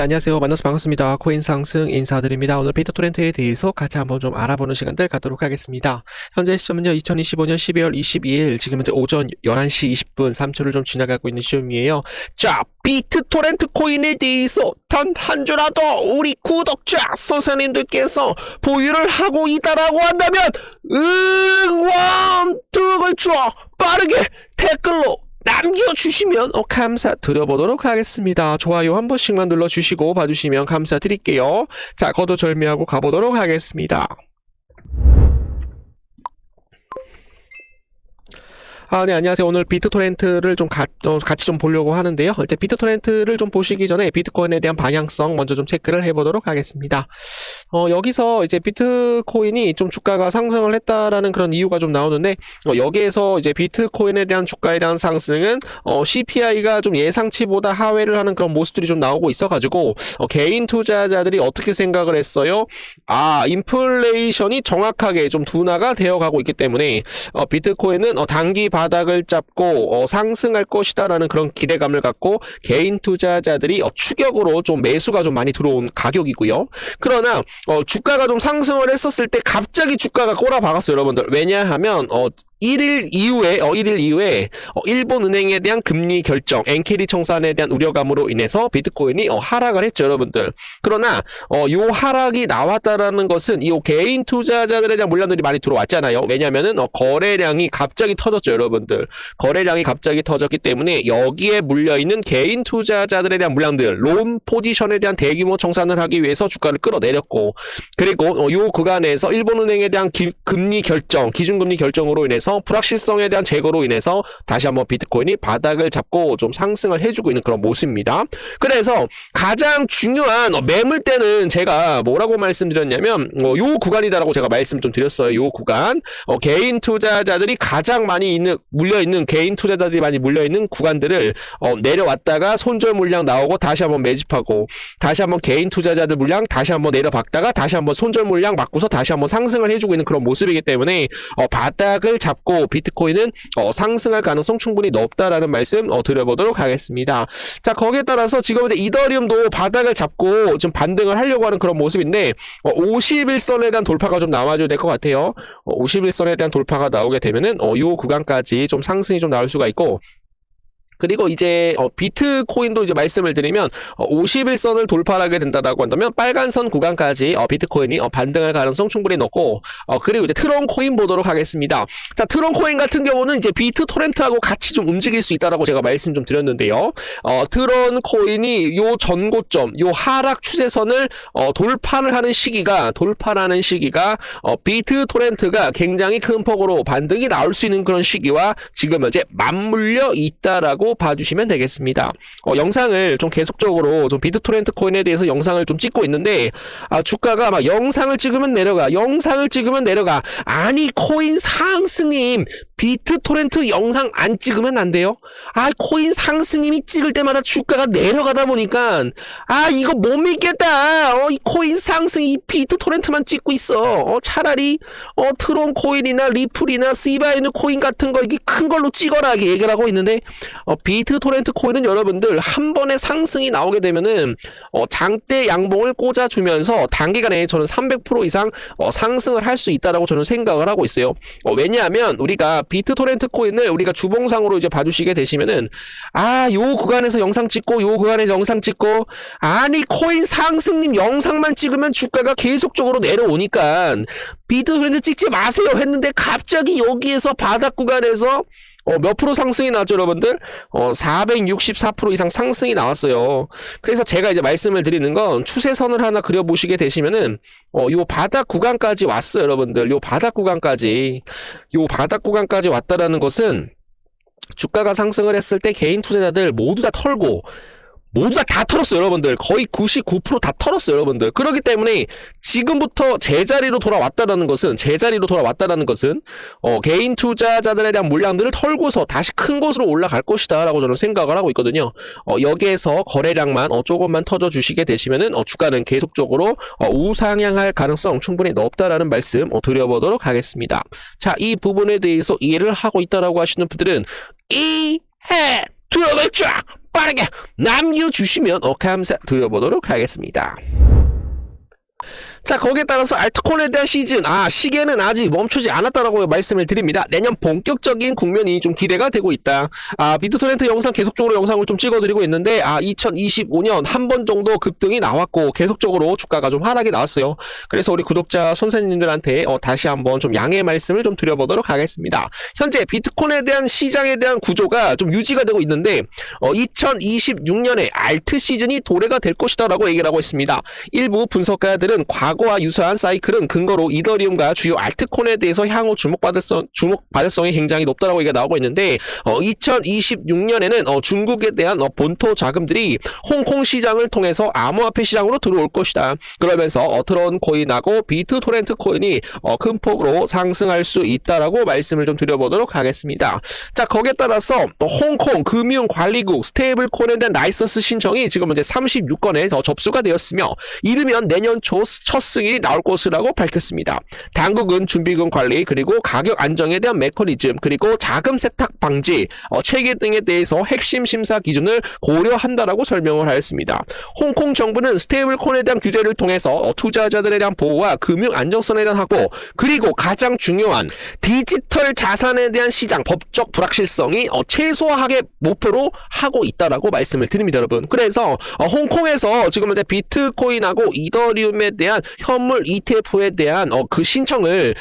안녕하세요. 만나서 반갑습니다. 코인 상승 인사드립니다. 오늘 비트토렌트에 대해서 같이 한번 좀 알아보는 시간들 갖도록 하겠습니다. 현재 시점은요, 2025년 12월 22일, 지금 현재 오전 11시 20분 3초를 좀 지나가고 있는 시점이에요. 자, 비트토렌트 코인에 대해서 단 한 주라도 우리 구독자 선생님들께서 보유를 하고 있다라고 한다면, 응원등을 줘! 빠르게 댓글로 남겨주시면 감사드려보도록 하겠습니다. 좋아요 한 번씩만 눌러주시고 봐주시면 감사드릴게요. 자, 거두절미하고 가보도록 하겠습니다. 네, 안녕하세요. 오늘 비트토렌트를 좀 같이 좀 보려고 하는데요. 일단 비트토렌트를 좀 보시기 전에 비트코인에 대한 방향성 먼저 좀 체크를 해보도록 하겠습니다. 여기서 이제 비트코인이 좀 주가가 상승을 했다라는 그런 이유가 좀 나오는데, 여기에서 이제 비트코인에 대한 주가에 대한 상승은, CPI가 좀 예상치보다 하회를 하는 그런 모습들이 좀 나오고 있어가지고, 개인 투자자들이 어떻게 생각을 했어요? 인플레이션이 정확하게 좀 둔화가 되어 가고 있기 때문에, 비트코인은 단기 바닥을 잡고 상승할 것이다라는 그런 기대감을 갖고 개인 투자자들이 추격으로 좀 매수가 좀 많이 들어온 가격이고요. 그러나 주가가 좀 상승을 했었을 때 갑자기 주가가 꼬라박았어요, 여러분들. 왜냐하면 1일 이후에 일본은행에 대한 금리 결정, 엔케리 청산에 대한 우려감으로 인해서 비트코인이 하락을 했죠, 여러분들. 그러나 요 하락이 나왔다라는 것은 이 개인 투자자들에 대한 물량들이 많이 들어왔잖아요. 왜냐면은 거래량이 갑자기 터졌죠, 여러분들. 거래량이 갑자기 터졌기 때문에 여기에 물려있는 개인 투자자들에 대한 물량들, 론 포지션에 대한 대규모 청산을 하기 위해서 주가를 끌어내렸고, 그리고 요 구간에서 일본은행에 대한 금리 결정, 기준금리 결정으로 인해서 불확실성에 대한 제거로 인해서 다시 한번 비트코인이 바닥을 잡고 좀 상승을 해주고 있는 그런 모습입니다. 그래서 가장 중요한 매물대는 제가 뭐라고 말씀드렸냐면 요 구간이다라고 제가 말씀 좀 드렸어요. 요 구간, 개인 투자자들이 가장 많이 물려있는 개인 투자자들이 많이 물려있는 구간들을 내려왔다가 손절 물량 나오고 다시 한번 매집하고, 다시 한번 개인 투자자들 물량 다시 한번 내려박다가 다시 한번 손절 물량 맞고서 다시 한번 상승을 해주고 있는 그런 모습이기 때문에 바닥을 잡고 비트코인은 상승할 가능성 충분히 높다라는 말씀 드려보도록 하겠습니다. 자, 거기에 따라서 지금 이제 이더리움도 바닥을 잡고 좀 반등을 하려고 하는 그런 모습인데 51선에 대한 돌파가 좀 나와줘야 될 것 같아요. 51선에 대한 돌파가 나오게 되면은 요 구간까지 좀 상승이 좀 나올 수가 있고, 그리고 이제 비트코인도 이제 말씀을 드리면 51선을 돌파하게 된다라고 한다면 빨간 선 구간까지 비트코인이 반등할 가능성 충분히 높고, 그리고 이제 트론 코인 보도록 하겠습니다. 자, 트론 코인 같은 경우는 이제 비트토렌트하고 같이 좀 움직일 수 있다라고 제가 말씀 좀 드렸는데요. 트론 코인이 요 전고점, 요 하락 추세선을 돌파를 하는 시기가 비트토렌트가 굉장히 큰 폭으로 반등이 나올 수 있는 그런 시기와 지금 현재 맞물려 있다라고 봐주시면 되겠습니다. 영상을 좀 계속적으로 좀 비트토렌트 코인에 대해서 영상을 좀 찍고 있는데, 주가가 막 영상을 찍으면 내려가, 아니 코인 상승님 비트토렌트 영상 안 찍으면 안 돼요? 코인 상승님이 찍을 때마다 주가가 내려가다 보니까 이거 못 믿겠다. 이 코인 상승이 비트토렌트만 찍고 있어. 차라리 트론 코인이나 리플이나 시바이누 코인 같은 거 이게 큰 걸로 찍어라 이렇게 얘기를 하고 있는데, 비트토렌트 코인은 여러분들 한 번에 상승이 나오게 되면은 장대 양봉을 꽂아주면서 단기간에 저는 300% 이상 상승을 할 수 있다라고 저는 생각을 하고 있어요. 왜냐하면 우리가 비트토렌트 코인을 우리가 주봉상으로 이제 봐주시게 되시면은 요 구간에서 영상 찍고 요 구간에서 영상 찍고, 아니 코인 상승님 영상만 찍으면 주가가 계속적으로 내려오니까 비트토렌트 찍지 마세요 했는데, 갑자기 여기에서 바닥 구간에서 몇 프로 상승이 나왔죠, 여러분들? 464% 이상 상승이 나왔어요. 그래서 제가 이제 말씀을 드리는 건 추세선을 하나 그려보시게 되시면은 요 바닥 구간까지 왔어요, 여러분들. 요 바닥 구간까지 왔다라는 것은 주가가 상승을 했을 때 개인 투자자들 모두 다 털고 다 털었어요, 여러분들. 거의 99% 다 털었어요, 여러분들. 그렇기 때문에 지금부터 제자리로 돌아왔다라는 것은 개인 투자자들에 대한 물량들을 털고서 다시 큰 곳으로 올라갈 것이다 라고 저는 생각을 하고 있거든요. 여기에서 거래량만 조금만 터져주시게 되시면은 주가는 계속적으로 우상향할 가능성 충분히 높다라는 말씀 드려보도록 하겠습니다. 자, 이 부분에 대해서 이해를 하고 있다라고 하시는 분들은 이해 수업을 쫙 빠르게 남겨주시면 감사드려보도록 하겠습니다. 자, 거기에 따라서 알트코인에 대한 시기에는 아직 멈추지 않았다라고 말씀을 드립니다. 내년 본격적인 국면이 좀 기대가 되고 있다. 비트토렌트 영상 계속적으로 영상을 좀 찍어드리고 있는데 2025년 한 번 정도 급등이 나왔고 계속적으로 주가가 좀 하락이 나왔어요. 그래서 우리 구독자 선생님들한테 다시 한번 좀 양해의 말씀을 좀 드려보도록 하겠습니다. 현재 비트코인에 대한 시장에 대한 구조가 좀 유지가 되고 있는데 2026년에 알트 시즌이 도래가 될 것이다라고 얘기를 하고 있습니다. 일부 분석가들은 과거와 유사한 사이클은 근거로 이더리움과 주요 알트코인에 대해서 향후 주목받을 성이 굉장히 높다라고 얘기가 나오고 있는데 2026년에는 중국에 대한 본토 자금들이 홍콩 시장을 통해서 암호화폐 시장으로 들어올 것이다. 그러면서 트론 코인하고 비트토렌트 코인이 큰 폭으로 상승할 수 있다라고 말씀을 좀 드려보도록 하겠습니다. 자, 거기에 따라서 홍콩 금융관리국 스테이블 코인에 대한 라이선스 신청이 지금 이제 36건에 접수가 되었으며 이르면 내년 초 첫 승인이 나올 것이라고 밝혔습니다. 당국은 준비금 관리 그리고 가격 안정에 대한 메커니즘 그리고 자금 세탁 방지 체계 등에 대해서 핵심 심사 기준을 고려한다라고 설명을 하였습니다. 홍콩 정부는 스테이블 코인에 대한 규제를 통해서 투자자들에 대한 보호와 금융 안정성에 대한 확보 그리고 가장 중요한 디지털 자산에 대한 시장 법적 불확실성이 최소화하게 목표로 하고 있다라고 말씀을 드립니다, 여러분. 그래서 홍콩에서 지금 이제 비트코인하고 이더리움에 대한 현물 ETF에 대한 그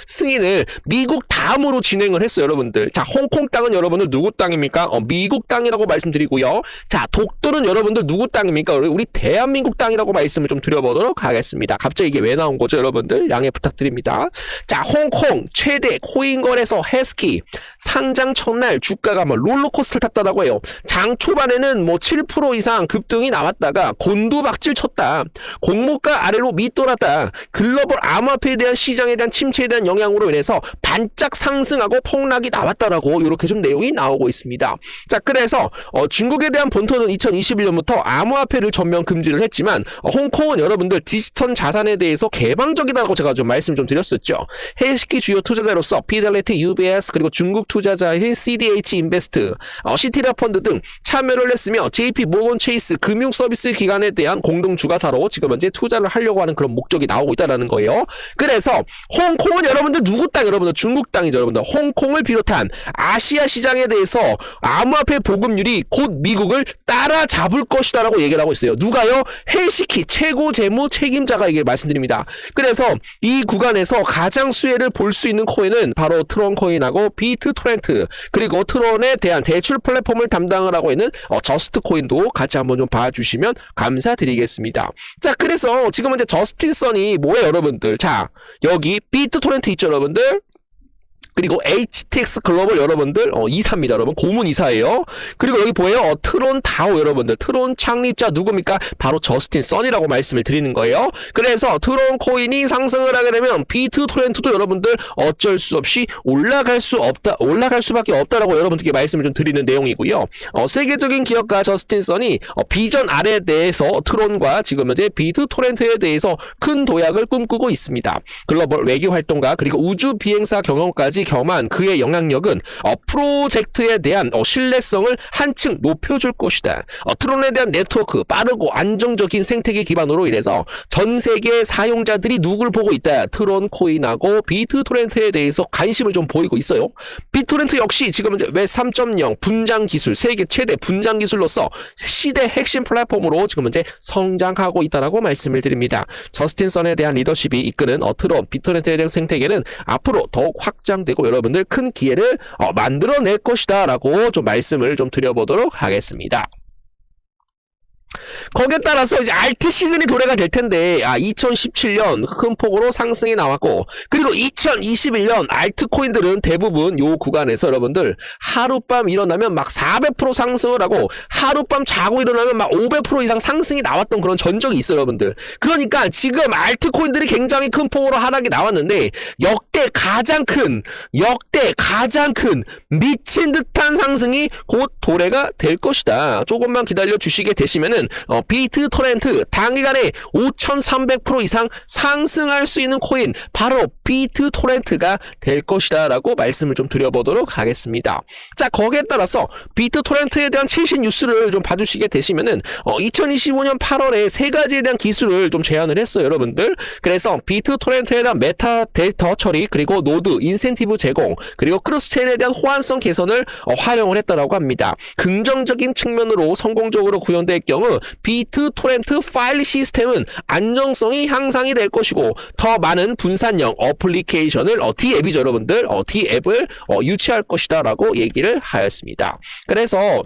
승인을 미국 다음으로 진행을 했어요, 여러분들. 자, 홍콩 땅은 여러분들 누구 땅입니까? 미국 땅이라고 말씀드리고요. 자, 독도는 여러분들 누구 땅입니까? 우리 대한민국 땅이라고 말씀을 좀 드려보도록 하겠습니다. 갑자기 이게 왜 나온 거죠, 여러분들? 양해 부탁드립니다. 자, 홍콩 최대 코인 거래소 해스키 상장 첫날 주가가 롤러코스터를 탔다라고 해요. 장 초반에는 7% 이상 급등이 나왔다가 곤두박질 쳤다. 공모가 아래로 밑돌았다. 글로벌 암호화폐에 대한 시장에 대한 침체에 대한 영향으로 인해서 반짝 상승하고 폭락이 나왔다라고 이렇게 좀 내용이 나오고 있습니다. 자, 그래서 중국에 대한 본토는 2021년부터 암호화폐를 전면 금지를 했지만 홍콩은 여러분들 디지털 자산에 대해서 개방적이다라고 제가 좀 말씀 좀 드렸었죠. 해시키 주요 투자자로서 피델리티, UBS 그리고 중국 투자자인 CDH 인베스트, 시티라 펀드 등 참여를 했으며 JP 모건 체이스 금융 서비스 기관에 대한 공동 주가사로 지금 현재 투자를 하려고 하는 그런 목적이 나오고 있다라는 거예요. 그래서 홍콩은 여러분들 누구 땅? 여러분들 중국 땅이죠, 여러분들. 홍콩을 비롯한 아시아 시장에 대해서 암호화폐 보급률이 곧 미국을 따라잡을 것이다라고 얘기를 하고 있어요. 누가요? 해시키 최고 재무 책임자가 이게 말씀드립니다. 그래서 이 구간에서 가장 수혜를 볼 수 있는 코인은 바로 트론 코인하고 비트토렌트 그리고 트론에 대한 대출 플랫폼을 담당을 하고 있는 저스트 코인도 같이 한번 좀 봐주시면 감사드리겠습니다. 자, 그래서 지금 이제 저스틴 선이 뭐예요, 여러분들? 자, 여기 비트토렌트 있죠, 여러분들? 그리고 HTX 글로벌 여러분들 이사입니다, 여러분. 고문 이사예요. 그리고 여기 보여요? 트론 다오 여러분들. 트론 창립자 누굽니까? 바로 저스틴 선이라고 말씀을 드리는 거예요. 그래서 트론 코인이 상승을 하게 되면 비트토렌트도 여러분들 어쩔 수 없이 올라갈 수밖에 없다라고 여러분들께 말씀을 좀 드리는 내용이고요. 세계적인 기업가 저스틴 선이 비전 R에 대해서 트론과 지금 현재 비트토렌트에 대해서 큰 도약을 꿈꾸고 있습니다. 글로벌 외교 활동가 그리고 우주 비행사 경험까지 겸한 그의 영향력은 프로젝트에 대한 신뢰성을 한층 높여줄 것이다. 트론에 대한 네트워크, 빠르고 안정적인 생태계 기반으로 인해서 전 세계 사용자들이 누굴 보고 있다. 트론 코인하고 비트토렌트에 대해서 관심을 좀 보이고 있어요. 비트토렌트 역시 지금 이제 웹 3.0 분장 기술, 세계 최대 분장 기술로서 시대 핵심 플랫폼으로 지금 현재 성장하고 있다라고 말씀을 드립니다. 저스틴 선에 대한 리더십이 이끄는 트론, 비트토렌트에 대한 생태계는 앞으로 더욱 확장되고 여러분들 큰 기회를 만들어낼 것이다 라고 좀 말씀을 좀 드려보도록 하겠습니다. 거기에 따라서 이제 알트 시즌이 도래가 될 텐데 2017년 큰 폭으로 상승이 나왔고 그리고 2021년 알트 코인들은 대부분 요 구간에서 여러분들 하룻밤 일어나면 막 400% 상승을 하고 하룻밤 자고 일어나면 막 500% 이상 상승이 나왔던 그런 전적이 있어요, 여러분들. 그러니까 지금 알트 코인들이 굉장히 큰 폭으로 하락이 나왔는데 역대 가장 큰 미친 듯한 상승이 곧 도래가 될 것이다. 조금만 기다려 주시게 되시면은 비트토렌트 단기간에 5,300% 이상 상승할 수 있는 코인 바로 비트토렌트가 될 것이다 라고 말씀을 좀 드려보도록 하겠습니다. 자, 거기에 따라서 비트토렌트에 대한 최신 뉴스를 좀 봐주시게 되시면은 2025년 8월에 세 가지에 대한 기술을 좀 제안을 했어요, 여러분들. 그래서 비트토렌트에 대한 메타 데이터 처리, 그리고 노드 인센티브 제공, 그리고 크로스체인에 대한 호환성 개선을 활용을 했다라고 합니다. 긍정적인 측면으로 성공적으로 구현될 경우 비트토렌트 파일 시스템은 안정성이 향상이 될 것이고 더 많은 분산형 어플리케이션을 D앱이죠, 여러분들. D앱을 유치할 것이다 라고 얘기를 하였습니다. 그래서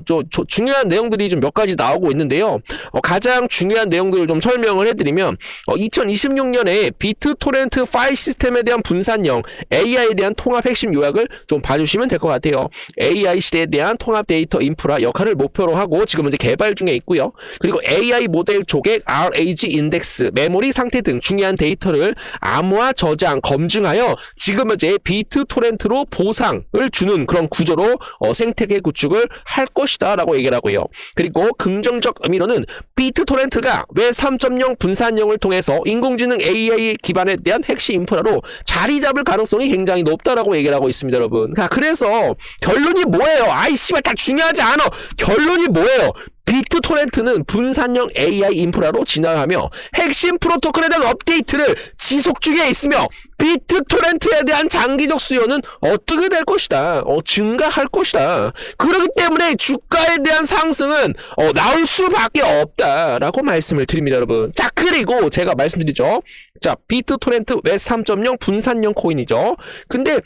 중요한 내용들이 좀 몇 가지 나오고 있는데요. 가장 중요한 내용들을 좀 설명을 해드리면 2026년에 비트토렌트 파일 시스템에 대한 분산형 AI에 대한 통합 핵심 요약을 좀 봐주시면 될 것 같아요. AI 시대에 대한 통합 데이터 인프라 역할을 목표로 하고 지금 이제 개발 중에 있고요. 그리고 AI 모델 조객, RAG 인덱스, 메모리 상태 등 중요한 데이터를 암호화, 저장, 검증하여 지금 이제 비트토렌트로 보상을 주는 그런 구조로 생태계 구축을 할 것이다 라고 얘기를 하고요. 그리고 긍정적 의미로는 비트토렌트가 웹 3.0 분산형을 통해서 인공지능 AI 기반에 대한 핵심 인프라로 자리 잡을 가능성이 굉장히 높다라고 얘기를 하고 있습니다, 여러분. 그래서 결론이 뭐예요? 아이 씨발 다 중요하지 않아. 결론이 뭐예요? 비트토렌트는 분산형 AI 인프라로 진화하며 핵심 프로토콜에 대한 업데이트를 지속 중에 있으며 비트토렌트에 대한 장기적 수요는 어떻게 될 것이다. 증가할 것이다. 그렇기 때문에 주가에 대한 상승은 나올 수밖에 없다라고 말씀을 드립니다, 여러분. 자, 그리고 제가 말씀드리죠. 자, 비트토렌트 웹 3.0 분산형 코인이죠. 근데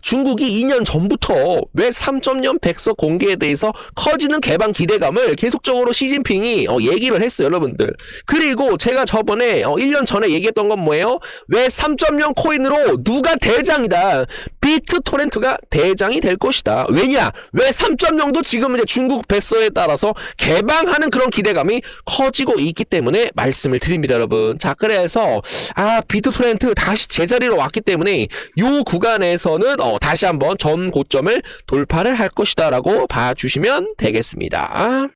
중국이 2년 전부터 웹 3.0 백서 공개에 대해서 커지는 개방 기대감을 계속적으로 시진핑이 얘기를 했어요, 여러분들. 그리고 제가 저번에 1년 전에 얘기했던 건 뭐예요? 웹 3.0 코인으로 누가 대장이다. 비트토렌트가 대장이 될 것이다. 왜냐? 웹 3.0도 지금 이제 중국 백서에 따라서 개방하는 그런 기대감이 커지고 있기 때문에 말씀을 드립니다, 여러분. 자, 그래서 비트토렌트 다시 제자리로 왔기 때문에 요 구간에서는 다시 한번 전 고점을 돌파를 할 것이다 라고 봐주시면 되겠습니다.